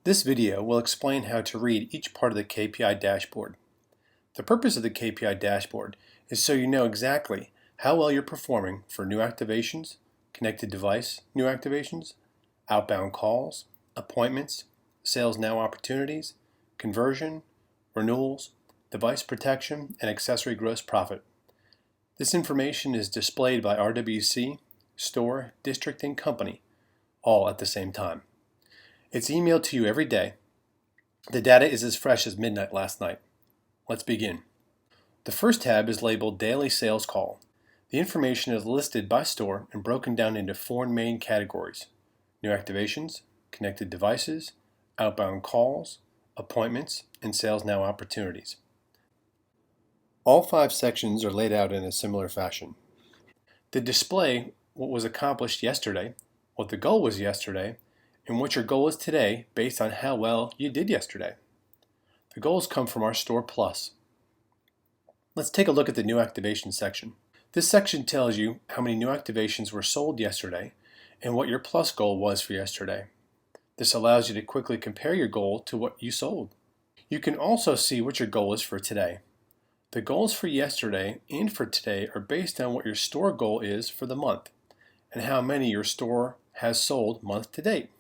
This video will explain how to read each part of the KPI dashboard. The purpose of the KPI dashboard is so you know exactly how well you're performing for new activations, connected device new activations, outbound calls, appointments, sales now opportunities, conversion, renewals, device protection, and accessory gross profit. This information is displayed by RWC, store, district, and company, all at the same time. It's emailed to you every day. The data is as fresh as midnight last night. Let's begin. The first tab is labeled Daily Sales Call. The information is listed by store and broken down into four main categories: new activations, connected devices, outbound calls, appointments, and sales now opportunities. All five sections are laid out in a similar fashion. They display what was accomplished yesterday, what the goal was yesterday, and what your goal is today based on how well you did yesterday. The goals come from our Store Plus. Let's take a look at the new activation section. This section tells you how many new activations were sold yesterday and what your plus goal was for yesterday. This allows you to quickly compare your goal to what you sold. You can also see what your goal is for today. The goals for yesterday and for today are based on what your store goal is for the month and how many your store has sold month to date.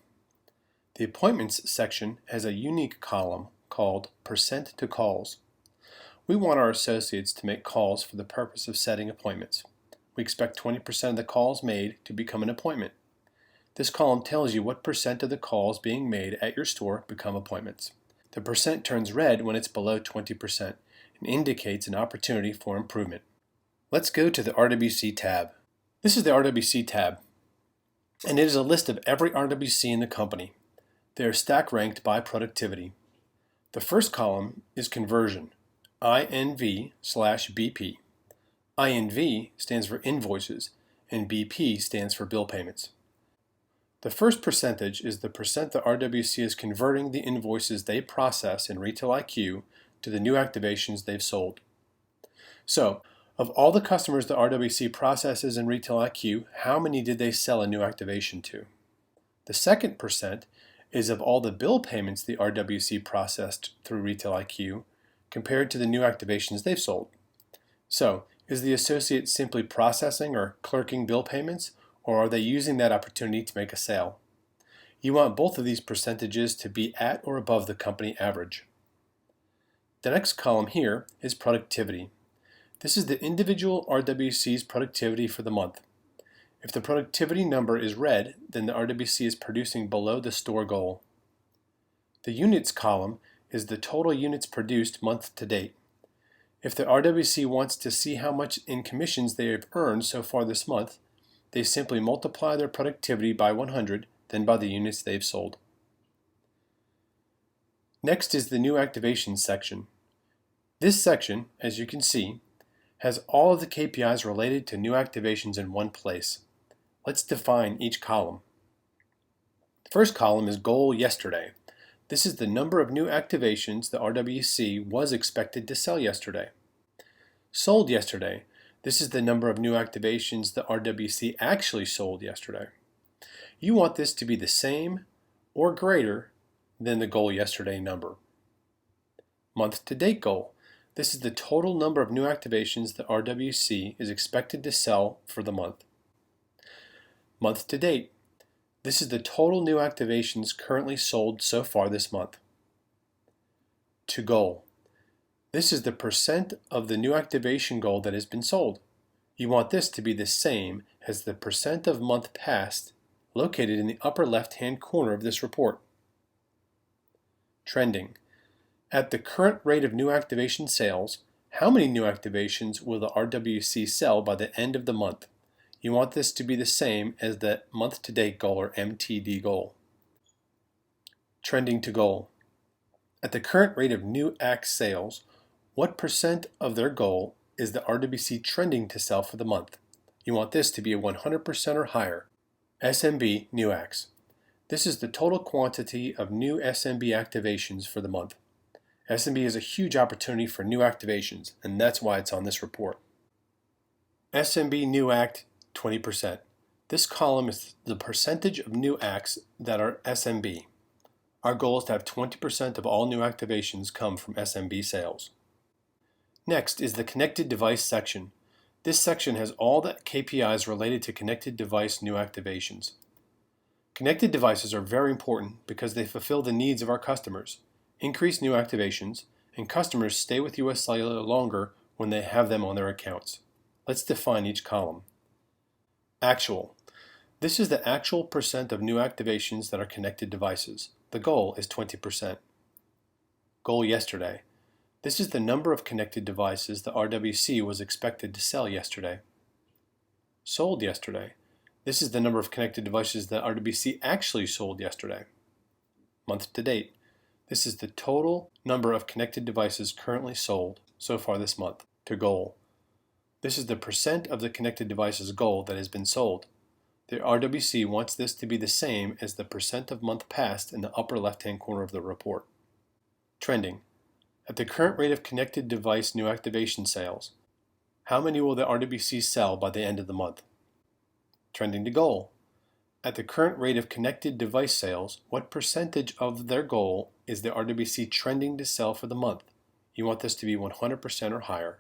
The appointments section has a unique column called Percent to Calls. We want our associates to make calls for the purpose of setting appointments. We expect 20% of the calls made to become an appointment. This column tells you what percent of the calls being made at your store become appointments. The percent turns red when it's below 20% and indicates an opportunity for improvement. Let's go to the RWC tab. This is the RWC tab, and it is a list of every RWC in the company. They are stack ranked by productivity. The first column is conversion, INV/BP. INV stands for invoices, and BP stands for bill payments. The first percentage is the percent the RWC is converting the invoices they process in Retail IQ to the new activations they've sold. So, of all the customers the RWC processes in Retail IQ, how many did they sell a new activation to? The second percent is of all the bill payments the RWC processed through Retail IQ compared to the new activations they've sold. So, is the associate simply processing or clerking bill payments, or are they using that opportunity to make a sale? You want both of these percentages to be at or above the company average. The next column here is productivity. This is the individual RWC's productivity for the month. If the productivity number is red, then the RWC is producing below the store goal. The units column is the total units produced month to date. If the RWC wants to see how much in commissions they have earned so far this month, they simply multiply their productivity by 100, then by the units they've sold. Next is the new activations section. This section, as you can see, has all of the KPIs related to new activations in one place. Let's define each column. The first column is goal yesterday. This is the number of new activations the RWC was expected to sell yesterday. Sold yesterday. This is the number of new activations the RWC actually sold yesterday. You want this to be the same or greater than the goal yesterday number. Month to date goal. This is the total number of new activations the RWC is expected to sell for the month. Month to date. This is the total new activations currently sold so far this month. To goal. This is the percent of the new activation goal that has been sold. You want this to be the same as the percent of month past located in the upper left-hand corner of this report. Trending. At the current rate of new activation sales, how many new activations will the RWC sell by the end of the month? You want this to be the same as the month-to-date goal or MTD goal. Trending to goal. At the current rate of new ACT sales, what percent of their goal is the RWC trending to sell for the month? You want this to be a 100% or higher. SMB new ACTs. This is the total quantity of new SMB activations for the month. SMB is a huge opportunity for new activations, and that's why it's on this report. SMB new ACT 20%. This column is the percentage of new acts that are SMB. Our goal is to have 20% of all new activations come from SMB sales. Next is the connected device section. This section has all the KPIs related to connected device new activations. Connected devices are very important because they fulfill the needs of our customers, increase new activations, and customers stay with US Cellular longer when they have them on their accounts. Let's define each column. Actual. This is the actual percent of new activations that are connected devices. The goal is 20%. Goal yesterday. This is the number of connected devices the RWC was expected to sell yesterday. Sold yesterday. This is the number of connected devices that RWC actually sold yesterday. Month to date. This is the total number of connected devices currently sold so far this month. To goal. This is the percent of the connected devices goal that has been sold. The RWC wants this to be the same as the percent of month passed in the upper left-hand corner of the report. Trending. At the current rate of connected device new activation sales, how many will the RWC sell by the end of the month? Trending to goal. At the current rate of connected device sales, what percentage of their goal is the RWC trending to sell for the month? You want this to be 100% or higher.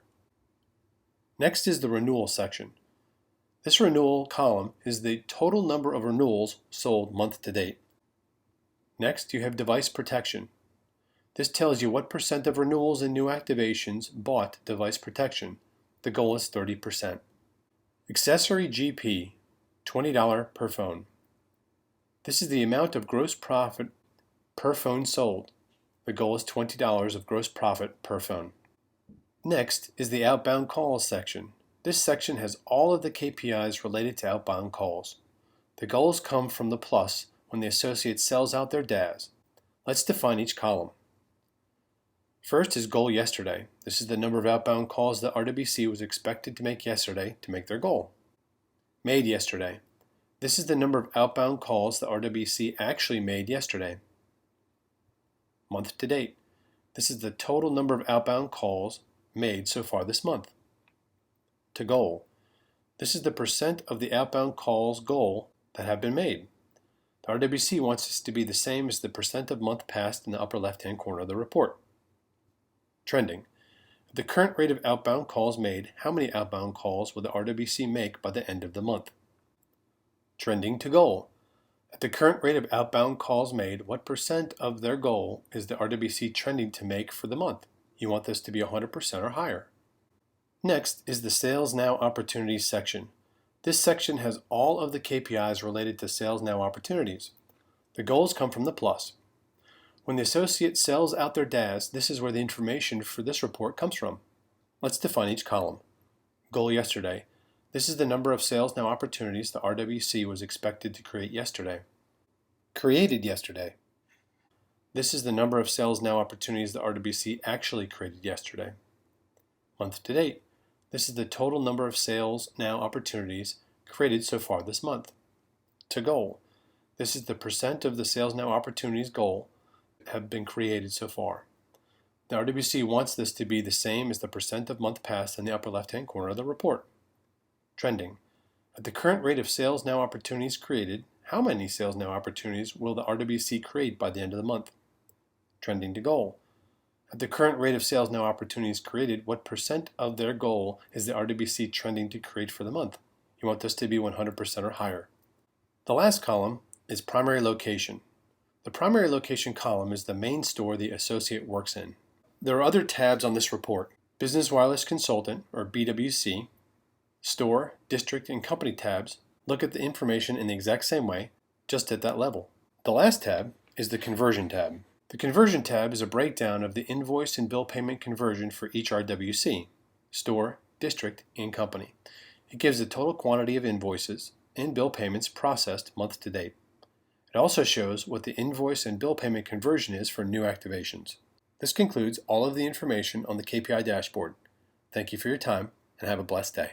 Next is the renewal section. This renewal column is the total number of renewals sold month to date. Next, you have device protection. This tells you what percent of renewals and new activations bought device protection. The goal is 30%. Accessory GP, $20 per phone. This is the amount of gross profit per phone sold. The goal is $20 of gross profit per phone. Next is the outbound calls section. This section has all of the KPIs related to outbound calls. The goals come from the plus when the associate sells out their DAS. Let's define each column. First is goal yesterday. This is the number of outbound calls that RWC was expected to make yesterday to make their goal. Made yesterday. This is the number of outbound calls that RWC actually made yesterday. Month to date. This is the total number of outbound calls made so far this month. To goal. This is the percent of the outbound calls goal that have been made. The RWC wants this to be the same as the percent of month passed in the upper left-hand corner of the report. Trending. At the current rate of outbound calls made, how many outbound calls will the RWC make by the end of the month? Trending to goal. At the current rate of outbound calls made, what percent of their goal is the RWC trending to make for the month? You want this to be 100% or higher. Next is the Sales Now Opportunities section. This section has all of the KPIs related to Sales Now opportunities. The goals come from the plus. When the associate sells out their DAS, this is where the information for this report comes from. Let's define each column. Goal yesterday. This is the number of Sales Now opportunities the RWC was expected to create yesterday. Created yesterday. This is the number of Sales Now opportunities the RWC actually created yesterday. Month to date. This is the total number of Sales Now opportunities created so far this month. To goal. This is the percent of the Sales Now opportunities goal have been created so far. The RWC wants this to be the same as the percent of month passed in the upper left-hand corner of the report. Trending. At the current rate of Sales Now opportunities created, how many Sales Now opportunities will the RWC create by the end of the month? Trending to goal. At the current rate of Sales Now opportunities created, what percent of their goal is the RWC trending to create for the month? You want this to be 100% or higher. The last column is primary location. The primary location column is the main store the associate works in. There are other tabs on this report: Business Wireless Consultant, or BWC, Store, District, and Company tabs look at the information in the exact same way, just at that level. The last tab is the Conversion tab. The Conversion tab is a breakdown of the invoice and bill payment conversion for each RWC, Store, District, and Company. It gives the total quantity of invoices and bill payments processed month to date. It also shows what the invoice and bill payment conversion is for new activations. This concludes all of the information on the KPI dashboard. Thank you for your time, and have a blessed day.